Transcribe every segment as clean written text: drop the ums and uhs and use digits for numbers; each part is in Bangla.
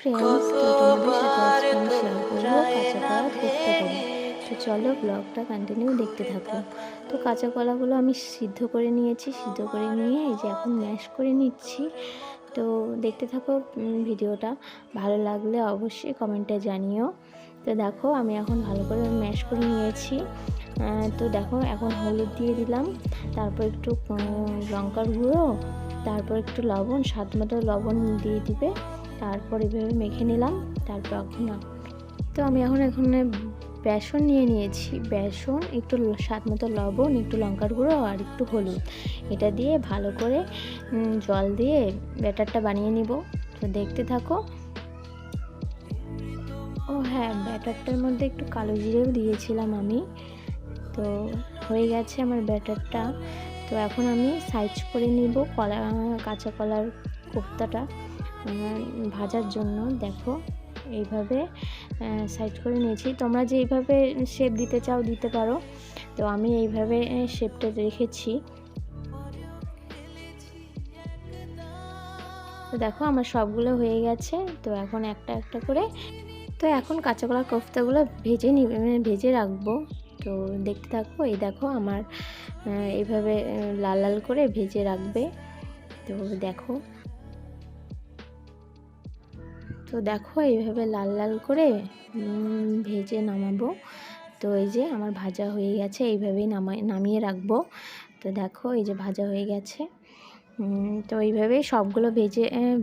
ফ্রেন্ডস, তো তোমাদের সাথে আজকে আমি শেয়ার করবো কাঁচা কলা কোফতা করি। তো চলো ব্লগটা কন্টিনিউ দেখতে থাকো। তো কাঁচা কলাগুলো আমি সিদ্ধ করে নিয়েছি, সিদ্ধ করে নিয়ে এই যে এখন ম্যাশ করে নিচ্ছি। তো দেখতে থাকো ভিডিওটা, ভালো লাগলে অবশ্যই কমেন্টে জানিও। তো দেখো আমি এখন ভালো করে ম্যাশ করে নিয়েছি। তো দেখো এখন হলুদ দিয়ে দিলাম, তারপর একটু লঙ্কার গুঁড়ো, তারপর একটু লবণ, স্বাদ মতো লবণ দিয়ে দিবে। তারপর এভাবে মেখে নিলাম। তারপর তো আমি এখানে বেসন নিয়ে নিয়েছি, বেসন, একটু স্বাদ মতো লবণ, একটু লঙ্কার গুঁড়ো আর একটু হলুদ, এটা দিয়ে ভালো করে জল দিয়ে ব্যাটারটা বানিয়ে নিব। তো দেখতে থাকো। ও হ্যাঁ, ব্যাটারটার মধ্যে একটু কালো জিরেও দিয়েছিলাম আমি। তো হয়ে গেছে আমার ব্যাটারটা। তো এখন আমি সাইজ করে নিব কাঁচা কলার কোফতাটা ভাজার জন্য। দেখো এইভাবে সাইড করে নিয়েছি, তোমরা যেইভাবে শেপ দিতে চাও দিতে পারো। তো আমি এইভাবে শেপটা রেখেছি। তো দেখো আমার সবগুলো হয়ে গেছে। তো এখন একটা একটা করে, তো এখন কাঁচা কলার কোফতাগুলো ভেজে রাখবো। তো দেখতে থাকো। এই দেখো আমার এইভাবে লাল লাল করে ভেজে রাখবে। তো দেখো এইভাবে লাল লাল করে ভেজে নামাবো। তো এই যে আমার ভাজা হয়ে গেছে, এইভাবেই নামিয়ে রাখবো। তো দেখো এই যে ভাজা হয়ে গেছে। তো এইভাবেই সবগুলো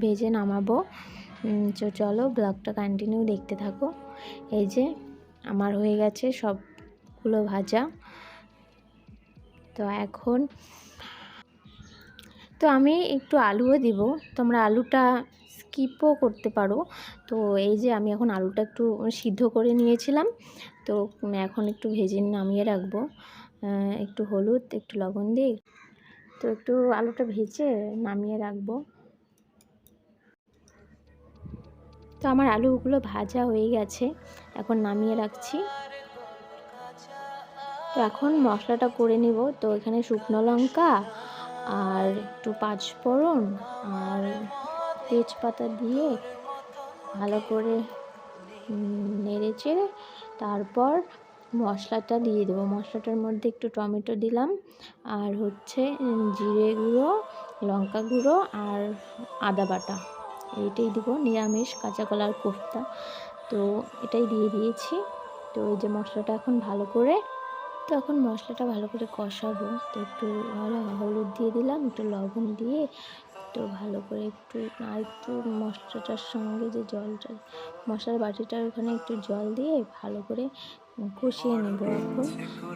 ভেজে নামাবো। তো চলো ব্লগটা কন্টিনিউ দেখতে থাকো। এই যে আমার হয়ে গেছে সবগুলো ভাজা। তো এখন তো আমি একটু আলুও দিব, তোমরা আলুটা স্কিপও করতে পারো। তো এই যে আমি এখন আলুটা একটু সিদ্ধ করে নিয়েছিলাম। তো এখন একটু ভেজে নামিয়ে রাখবো, একটু হলুদ একটু লবণ দিয়ে। তো একটু আলুটা ভেজে নামিয়ে রাখবো। তো আমার আলুগুলো ভাজা হয়ে গেছে, এখন নামিয়ে রাখছি। তো এখন মশলাটা করে নিব। তো এখানে শুকনো লঙ্কা আর একটু পাঁচফোড়ন আর তেজপাতা দিয়ে ভালো করে নেড়ে চেড়ে তারপর মশলাটা দিয়ে দেবো। মশলাটার মধ্যে একটু টমেটো দিলাম, আর হচ্ছে জিরে গুঁড়ো, লঙ্কা গুঁড়ো আর আদা বাটা, এইটাই দিব। নিরামিষ কাঁচা কলার কোফতা, তো এটাই দিয়ে দিয়েছি। তো এই যে মশলাটা এখন ভালো করে, তো এখন মশলাটা ভালো করে কষাবো। তো একটু হলুদ দিয়ে দিলাম, একটু লবণ দিয়ে, তো ভালো করে একটু মশলাটার সঙ্গে যে জলটা, মশলার বাটিটার ওখানে একটু জল দিয়ে ভালো করে কষিয়ে নেব এখন।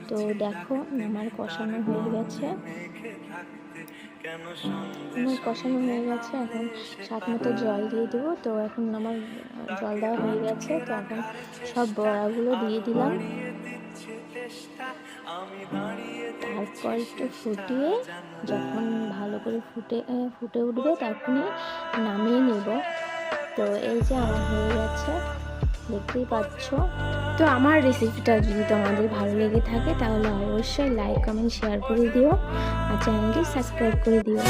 তো দেখো আমার কষানো হয়ে গেছে, এখন স্বাদ মতো জল দিয়ে দেবো। তো এখন আমার জল দেওয়া হয়ে গেছে। তো এখন সব বড়াগুলো দিয়ে দিলাম। তারপর একটু ফুটিয়ে, যখন ভালো করে ফুটে উঠবে তখনই নামিয়ে নেব। তো এই যে আমার হয়ে গেছে, দেখতেই পাচ্ছ। তো আমার রেসিপিটা যদি তোমাদের ভালো লেগে থাকে তাহলে অবশ্যই লাইক কমেন্ট শেয়ার করে দিও, আর চ্যানেলটি সাবস্ক্রাইব করে দিও।